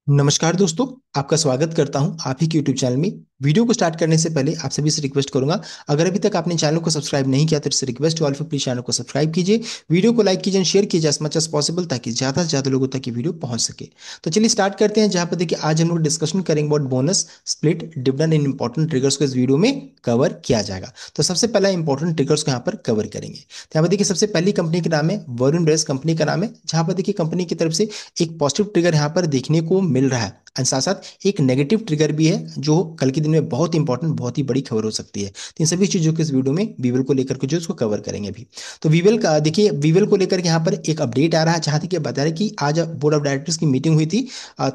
नमस्कार दोस्तों। आपका स्वागत करता हूं आप ही के YouTube चैनल में। वीडियो को स्टार्ट करने से पहले आप सभी से रिक्वेस्ट करूंगा, अगर अभी तक आपने चैनल को सब्सक्राइब नहीं किया तो इससे रिक्वेस्ट ऑल प्लीज चैनल को सब्सक्राइब कीजिए। वीडियो को लाइक कीजिए, शेयर कीजिए एज मच एज पॉसिबल, ताकि ज्यादा से ज्यादा लोगों तक ये वीडियो पहुंच सके। तो चलिए स्टार्ट करते हैं, जहां पर देखिए आज हम लोग डिस्कशन करेंगे about bonus, split, dividend in important triggers को इस वीडियो में कवर किया जाएगा। तो सबसे पहला इंपॉर्टेंट ट्रिगर्स को यहाँ पर कवर करेंगे। तो यहाँ पर देखिए सबसे पहली कंपनी का नाम है वरुण ब्रदर्स, कंपनी का नाम है, जहां पर देखिए कंपनी की तरफ से एक पॉजिटिव ट्रिगर यहाँ पर देखने को मिल रहा है, एंड साथ साथ एक नेगेटिव ट्रिगर भी है जो कल के दिन में बहुत इंपॉर्टेंट, बहुत ही बड़ी खबर हो सकती है। तो इन सभी चीजों को इस वीडियो में वीवल को लेकर के जो इसको कवर करेंगे अभी। तो वीवल का देखिए, वीवल को लेकर के यहाँ पर एक अपडेट आ रहा है, जहां तक ये बता रहे कि आज बोर्ड ऑफ डायरेक्टर्स की मीटिंग हुई थी।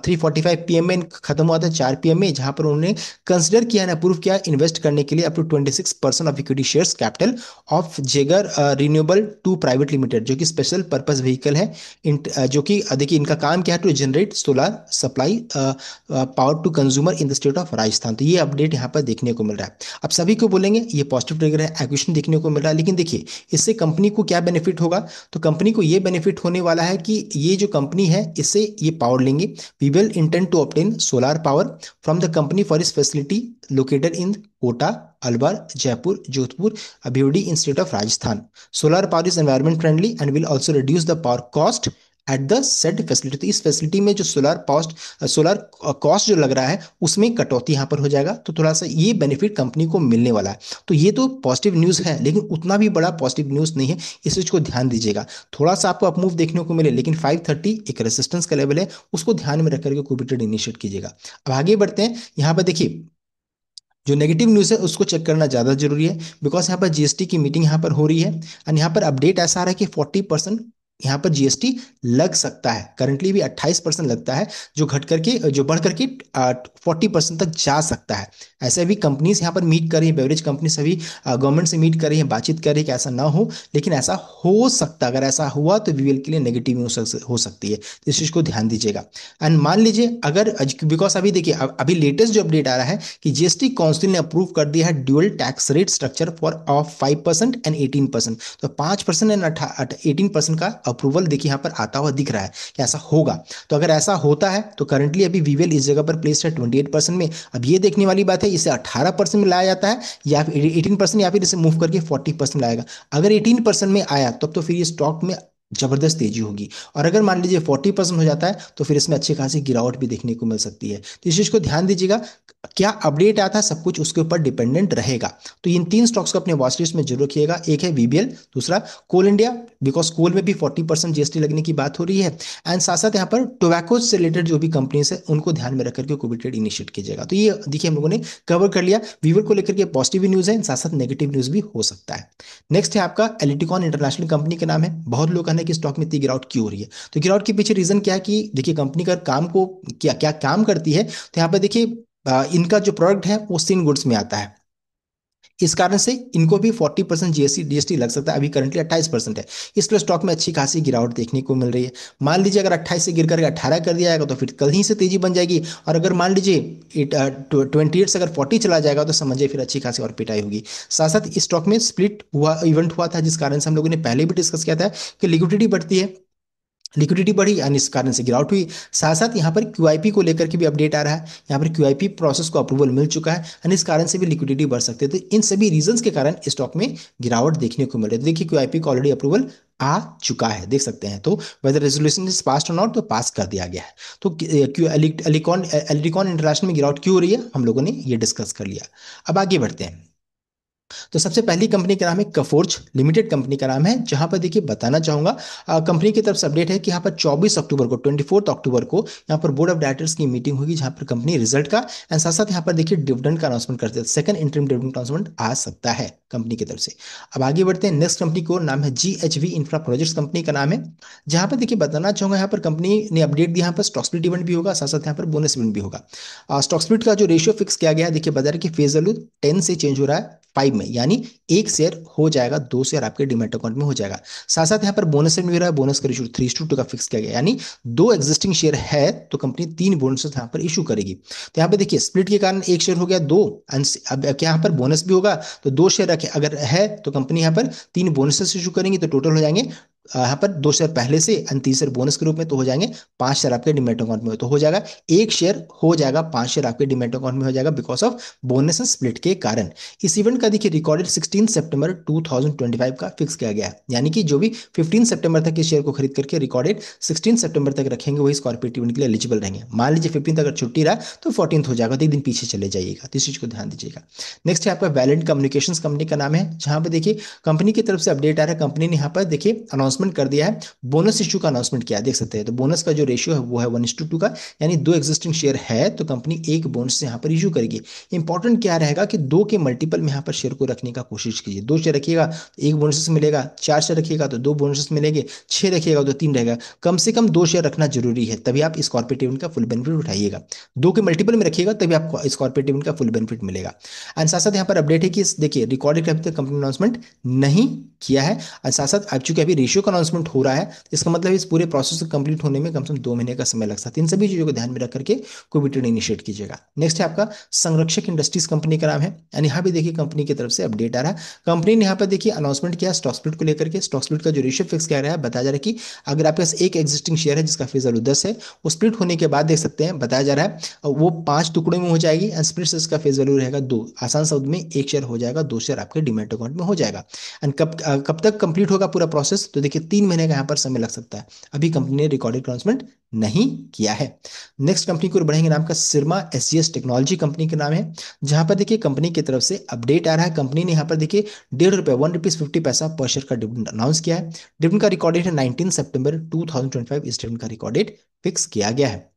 3:45 PM में खत्म हुआ था 4 PM में, जहां पर उन्होंने कंसिडर किया ना अप्रूव किया इन्वेस्ट करने के लिए up to 26% of equity shares capital of Jager renewable two private limited, जो कि स्पेशल पर्पस व्हीकल है। जो कि देखिए इनका काम क्या है, to generate solar supply power to consumer in the state of Rajasthan. तो ये अपडेट यहाँ पर देखने को मिल रहा है। अब सभी को बोलेंगे ये पॉजिटिव ट्रिगर है, एक्विजिशन देखने को मिल रहा है, लेकिन देखिए इससे कंपनी को क्या बेनिफिट होगा। तो कंपनी को ये बेनिफिट होने वाला है कि ये जो कंपनी है इससे ये पावर लेंगे। We will intend to obtain solar power from the company for इस facility located in Kota, Alwar, Jaipur, Jodhpur, Bhiwadi in state of Rajasthan. Solar power is environment friendly and will also reduce the power cost at the said facility. तो इस facility में जो solar cost जो लग रहा है उसमें कटौती यहाँ पर हो जाएगा। तो थोड़ा सा ये बेनिफिट कंपनी को मिलने वाला है। तो ये तो पॉजिटिव न्यूज़ है, लेकिन उतना भी बड़ा पॉजिटिव न्यूज़ नहीं है। इस चीज को ध्यान दीजिएगा। थोड़ा सा आपको अपमूव देखने को मिले, लेकिन 530 एक रेजिस्टेंस का लेवल है, उसको ध्यान में रख करके कोई भी ट्रेड इनिशिएट कीजिएगा। अब आगे बढ़ते हैं। यहाँ पर देखिए जो नेगेटिव न्यूज़ है उसको चेक करना ज़्यादा जरूरी है, बिकॉज यहाँ पर जीएसटी की मीटिंग यहाँ पर हो रही है, एंड यहाँ पर अपडेट ऐसा आ रहा है कि 40% यहाँ पर जीएसटी लग सकता है। करंटली भी 28% लगता है, जो घट करके जो बढ़ करके 40% तक जा सकता है। ऐसे भी कंपनीज यहाँ पर मीट कर रही है, बेवरेज कंपनी सभी गवर्नमेंट से मीट कर रही है, बातचीत कर रही है कि ऐसा ना हो, लेकिन ऐसा हो सकता है। अगर ऐसा हुआ तो वीवीएल के लिए नेगेटिव न्यूज हो सकती है, तो इस चीज़ को ध्यान दीजिएगा। एंड मान लीजिए अगर, बिकॉज अभी देखिए अभी लेटेस्ट जो अपडेट आ रहा है कि जीएसटी काउंसिल ने अप्रूव कर दिया है dual tax rate structure for of 5% and 18%। तो 5% एंड 18% का अप्रूवल देखिए यहाँ पर आता हुआ दिख रहा है कि ऐसा होगा। तो अगर ऐसा होता है तो करंटली अभी वीवेल इस जगह पर प्लेस्ड है 28% में। अब ये देखने वाली बात है इसे 18% में लाया जाता है या फिर 18%, या फिर इसे मूव करके 40% लाएगा। अगर 18% में आया तब तो फिर ये स्टॉक में जबरदस्त तेजी होगी, और अगर मान लीजिए 40% हो जाता है तो फिर इसमें अच्छी खासी गिरावट भी देखने को मिल सकती है। तो इस चीज को ध्यान दीजिएगा। क्या अपडेट आता है सब कुछ उसके ऊपर डिपेंडेंट रहेगा। तो इन तीन स्टॉक्स को अपने वॉच लिस्ट में जरूर रखिएगा। एक है वीबीएल, दूसरा कोल इंडिया, बिकॉज कोल में भी 40% जीएसटी लगने की बात हो रही है, एंड साथ साथ यहाँ पर टोबैको से रिलेटेड जो भी कंपनीज है उनको ध्यान में रख करके कोई ट्रेड इनिशिएट कीजिएगा। तो ये देखिए हम लोगों ने कवर कर लिया। वीवर को लेकर के पॉजिटिव न्यूज है, साथ साथ नेगेटिव न्यूज भी हो सकता है। नेक्स्ट है आपका एलिटिकॉन इंटरनेशनल, कंपनी का नाम है। बहुत लोग कहना है कि स्टॉक में इतनी गिरावट क्यों हो रही है। तो गिरावट के पीछे रीजन क्या है कि देखिए कंपनी का काम को क्या क्या काम करती है। तो यहाँ पर देखिए इनका जो प्रोडक्ट है वो सिन गुड्स में आता है, इस कारण से इनको भी 40% जीएसटी लग सकता है। अभी करंटली 28% है, इसलिए स्टॉक में अच्छी खासी गिरावट देखने को मिल रही है। मान लीजिए अगर 28 से गिर करके 18 कर दिया जाएगा तो फिर कल ही से तेजी बन जाएगी, और अगर मान लीजिए 28 से अगर 40 चला जाएगा तो समझिए फिर अच्छी खासी और पिटाई होगी। साथ साथ इस स्टॉक में स्प्लिट हुआ इवेंट हुआ था, जिस कारण से हम लोगों ने पहले भी डिस्कस किया था कि लिक्विडिटी बढ़ती है, लिक्विडिटी बढ़ी यानी इस कारण से गिरावट हुई। साथ साथ यहाँ पर क्यूआईपी को लेकर के भी अपडेट आ रहा है। यहाँ पर क्यूआईपी प्रोसेस को अप्रूवल मिल चुका है, यानी इस कारण से भी लिक्विडिटी बढ़ सकती है। तो इन सभी रीजंस के कारण स्टॉक में गिरावट देखने को मिल रही है। तो देखिए क्यूआईपी को ऑलरेडी अप्रूवल आ चुका है, देख सकते हैं। तो वेदर रेजोल्यूशन इज पास और नॉट, तो पास कर दिया गया है। तो क्यू एलिकॉन इंटरनेशनल में गिरावट क्यों हो रही है हम लोगों ने ये डिस्कस कर लिया। अब आगे बढ़ते हैं। तो सबसे पहली कंपनी का नाम है कफोर्ज लिमिटेड, कंपनी का नाम है, जहां पर देखिए बताना चाहूंगा कंपनी की तरफ से अपडेट है कि यहाँ पर 24 अक्टूबर को 24 अक्टूबर को यहाँ पर बोर्ड ऑफ डायरेक्टर्स की मीटिंग होगी, जहां पर कंपनी रिजल्ट का एंड साथ साथ यहाँ पर देखिए डिविडेंड का अनाउंसमेंट करते हैं। सेकंड इंटरिम डिविडेंड अनाउंसमेंट आ सकता है कंपनी की तरफ से। अब आगे बढ़ते हैं। नेक्स्ट कंपनी को नाम है जीएचवी इंफ्रा प्रोजेक्ट्स, कंपनी का नाम है, जहां पर देखिए बताना चाहूंगा यहाँ पर कंपनी ने अपडेट दिया, यहाँ पर स्टॉक स्प्लिट इवेंट भी होगा, साथ साथ यहाँ पर बोनस इवेंट भी होगा। स्टॉक स्प्लिट का जो रेशियो फिक्स किया गया है देखिए बता रहे कि फेज वैल्यू 10 से चेंज हो रहा है 5 में, यानी एक शेयर हो जाएगा 2 शेयर आपके डिमेट अकाउंट में हो जाएगा। साथ साथ यहाँ पर बोनस भी रहा है, बोनस का रेशियो 3:2 का फिक्स किया गया, यानी 2 एग्जिस्टिंग शेयर है तो कंपनी 3 बोनस यहाँ पर इशू करेगी। तो यहाँ पे देखिए स्प्लिट के कारण एक शेयर हो गया 2, अब क्या यहाँ पर बोनस भी होगा तो 2 शेयर रखे अगर है तो कंपनी यहाँ पर 3 बोनसेस इशू करेंगी, तो टोटल हो जाएंगे यहाँ पर 2 शेयर पहले से और 3 शेयर बोनस के रूप में, तो हो जाएंगे 5 शेयर आपके डिमेट अकाउंट में, तो हो जाएगा 1 शेयर हो जाएगा 5 शेयर आपके डिमेट अकाउंट में हो जाएगा because of bonus and split के कारण। इस इवेंट का देखिए रिकॉर्डेड 16 सितंबर 2025 का फिक्स किया गया है, यानी कि जो भी 15 सितंबर तक इस शेयर को खरीद करके रिकॉर्डेड 16 सितंबर तक रखेंगे वही स्कॉर्पियो इवेंट के लिए एलिजिबल रहेंगे। मान लीजिए 15 अगर छुट्टी रहा तो 14 हो जाएगा, तो एक दिन पीछे चले जाइएगा, तो इस चीज को ध्यान दीजिएगा। नेक्स्ट है आपका वैलेंट कम्युनिकेशंस कंपनी का नाम है, जहां पे देखिए कंपनी की तरफ से अपडेट आ रहा है, कंपनी ने यहाँ पर देखिए अनाउंसमेंट कर दिया है, बोनस इशू का अनाउंसमेंट किया है, देख सकते हैं। तो बोनस का जो रेशियो है वो है 1:2 का, यानी 2 एग्जिस्टिंग शेयर है तो कंपनी एक बोनस यहाँ पर इशू करेगी। इंपॉर्टेंट क्या रहेगा कि 2 के मल्टीपल में यहाँ पर शेयर को रखने का कोशिश कीजिए। 2 शेयर रखिएगा तो 1 बोनस मिलेगा, 4 शेयर रखिएगा तो 2 बोनस मिलेंगे, 6 रखिएगा तो 3 रहेगा। कम से कम 2 शेयर रखना जरूरी है, तभी आप इस कॉर्पोरेट इवेंट का फुल बेनिफिट उठाइएगा। 2 के मल्टीपल में रखिएगा तभी आपको इस कॉर्पोरेट इवेंट का फुल बेनिफिट मिलेगा। एंड साथ साथ यहाँ पर अपडेट है कि देखिए रिकॉर्डेड अभी तक कंपनी अनाउंसमेंट नहीं किया है, और साथ साथ अब चूंकि अभी रेशियो का अनाउंसमेंट हो रहा है, इसका मतलब इस पूरे प्रोसेस को कंप्लीट होने में कम से कम 2 महीने का समय लग सकता है। इन सभी चीजों को ध्यान में रख करके कोई भी ट्रेड इनिशिएट कीजिएगा। नेक्स्ट है आपका संरक्षक इंडस्ट्रीज कंपनी का नाम है, एंड यहाँ भी देखिए कंपनी की तरफ से अपडेट आ रहा है। कंपनी ने यहाँ पर देखिए अनाउंसमेंट किया स्टॉक स्प्लिट को लेकर के, स्टॉक स्प्लिट का जो रेशियो फिक्स किया गया है, बताया जा रहा है कि अगर आपके पास एक एग्जिस्टिंग शेयर है जिसका फेस वैल्यू 10 है, वो स्प्लिट होने के बाद देख सकते हैं बताया जा रहा है वो 5 टुकड़ों में हो जाएगी, एंड स्प्लिट से इसका फेस वैल्यू रहेगा 2। आसान शब्द में 1 शेयर हो जाएगा, 2 शेयर आपके डीमैट अकाउंट में हो जाएगा। एंड कब तक कंप्लीट होगा पूरा प्रोसेस, तो देखिए 3 महीने का यहाँ पर समय लग सकता है। अभी कंपनी ने रिकॉर्डेड अनाउंसमेंट नहीं किया है। नेक्स्ट कंपनी को बढ़ेंगे, नाम का सिरमा एसजीएस टेक्नोलॉजी कंपनी का नाम है, जहां पर देखिए कंपनी की तरफ से अपडेट आ रहा है। कंपनी ने यहाँ पर देखिए ₹1.50 ₹1.50 पर शेयर का डिविडेंड अनाउंस किया है। डिविडेंड का रिकॉर्ड डेट है 19 सितंबर 2025, इस डिविडेंड का रिकॉर्ड डेट फिक्स किया गया है।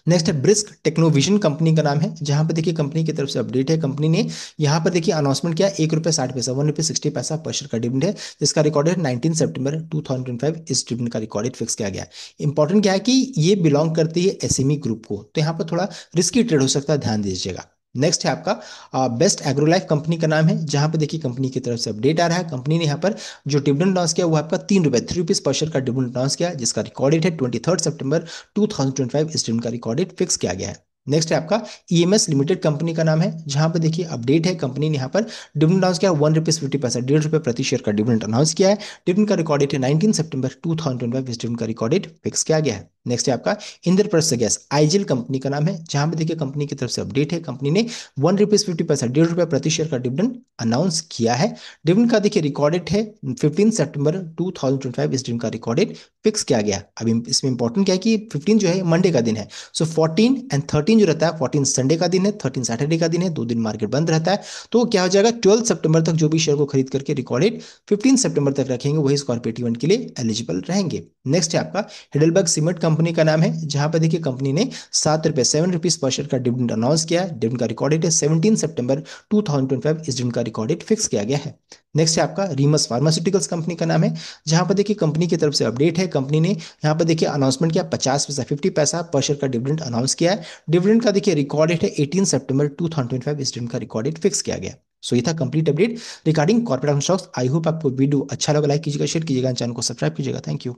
नेक्स्ट है ब्रिस्क टेक्नोविजन कंपनी का नाम है, जहां पर देखिए कंपनी की तरफ से अपडेट है। कंपनी ने यहां पर देखिए अनाउंसमेंट किया ₹1.60 ₹1.60 पर शेयर का डिविडेंड है, जिसका रिकॉर्ड है 19 सितंबर 2025, इस डिविडेंड का रिकॉर्ड फिक्स किया गया है। इंपॉर्टेंट क्या है कि ये बिलोंग करती है एसएमई ग्रुप को, तो यहाँ पर थोड़ा रिस्की ट्रेड हो सकता है, ध्यान दीजिएगा। नेक्स्ट है आपका बेस्ट एग्रोलाइफ कंपनी का नाम है, जहां पर देखिए कंपनी की तरफ से अपडेट आ रहा है। कंपनी ने यहाँ पर जो डिविडेंड अनाउंस किया वो आपका ₹3 पर शेयर का डिविडेंड अनाउंस किया, जिसका रिकॉर्ड डेट है 23 सितंबर 2025, इस डिविडेंड का रिकॉर्ड डेट फिक्स किया गया है। नेक्स्ट है आपका ईएमएस लिमिटेड कंपनी का नाम है, जहां पर देखिए अपडेट है। कंपनी ने यहाँ पर डिविडेंड अनाउंस किया ₹1.50 ₹1.5 प्रति शेयर का डिविडेंड अनाउंस किया है। डिविडेंड का रिकॉर्ड डेट है 19 सितंबर 2025, इस डिविडेंड का रिकॉर्ड डेट फिक्स किया गया है। नेक्स्ट है आपका इंद्रप्रस्थ गैस आईजीएल कंपनी का नाम है, जहां पर देखिए कंपनी की तरफ से अपडेट है। कंपनी ने ₹1.50 ₹1.5 प्रति शेयर का डिविडेंड अनाउंस किया है। डिविडेंड का देखिए रिकॉर्डेड है 15 सितंबर 2025, इस डिविडेंड का रिकॉर्डेड फिक्स किया गया। अब इसमें इंपॉर्टेंट क्या है कि 15 जो है मंडे का दिन है, सो 14 एंड 13 जो रहता है, 14 संडे का दिन है, 13 सैटरडे का दिन है, 2 दिन मार्केट बंद रहता है। तो क्या हो जाएगा 12 सितंबर तक जो भी शेयर को खरीद करके रिकॉर्डेड 15 सितंबर तक रखेंगे वही स्कॉर्पियो इवेंट के लिए एलिजिबल रहेंगे। नेक्स्ट है आपका हिडलबर्ग सीमेंट कंपनी का नाम है, जहां पर देखिए कंपनी ने ₹7 पर शेयर का डिविडेंड अनाउंस किया है। डिविडेंड का रिकॉर्ड डेट है 17 सितंबर 2025, इस डिविडेंड का रिकॉर्ड डेट फिक्स किया गया है। नेक्स्ट है आपका रीमस फार्मास्यूटिकल्स कंपनी का नाम है, जहां पर देखिए कंपनी की तरफ से अपडेट है। कंपनी ने यहाँ पर देखिए अनाउंसमेंट किया 50 पर शेयर का डिविडेंड अनाउंस किया है। डिविडेंड का देखिए रिकॉर्ड डेट है 18 सितंबर 2025, इस डिविडेंड का रिकॉर्ड डेट फिक्स किया गया। सो ये था complete update regarding corporate stocks. I hope आपको वीडियो अच्छा लगा, लाइक कीजिएगा, शेयर कीजिएगा, चैनल को सब्सक्राइब कीजिएगा। Thank you.